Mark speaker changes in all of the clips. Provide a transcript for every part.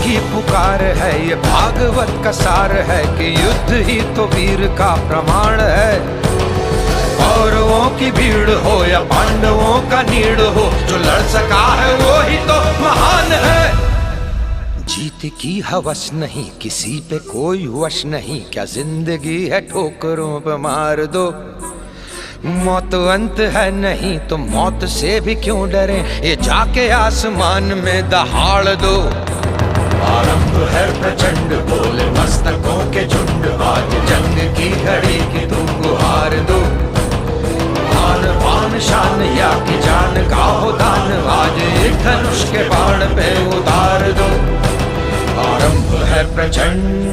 Speaker 1: की पुकार है, ये भागवत का सार है कि युद्ध ही तो वीर का प्रमाण है। कौरवों की भीड़ हो या पांडवों का नीड़ हो, जो लड़ सका है वो ही तो महान है। जीत की हवस नहीं, किसी पे कोई वश नहीं, क्या जिंदगी है ठोकरों पे मार दो। मौत अंत है नहीं तो मौत से भी क्यों डरे, ये जाके आसमान में दहाड़ दो। आरंभ है प्रचंड, बोले मस्तकों के झुंड, आज जंग की घड़ी की तुम गुहार दो। आन बान शान या की जान का हो दान, आज एक धनुष के बाण पे उतार दो। आरंभ है प्रचंड।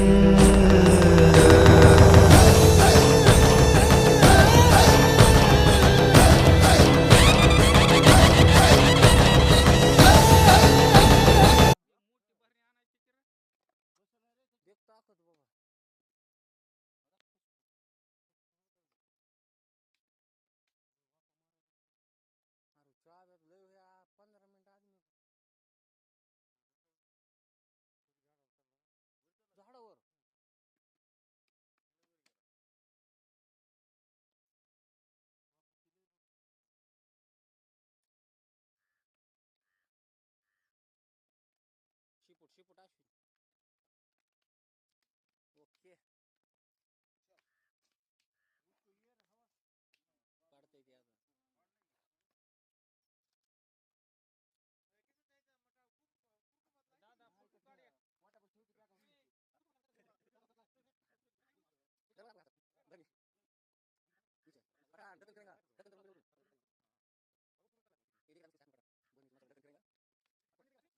Speaker 2: शिपूट अश्विन ओके काढता येते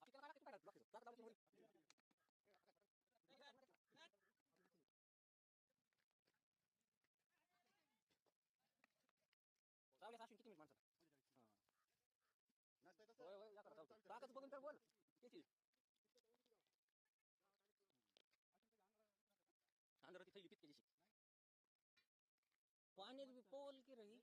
Speaker 2: आता अश्विन किती मिनिट माणसाला होय होय या करा ताकद बघून तर बोल किती अंदर ती थैली पित केली पाण्यात बी पोल की रही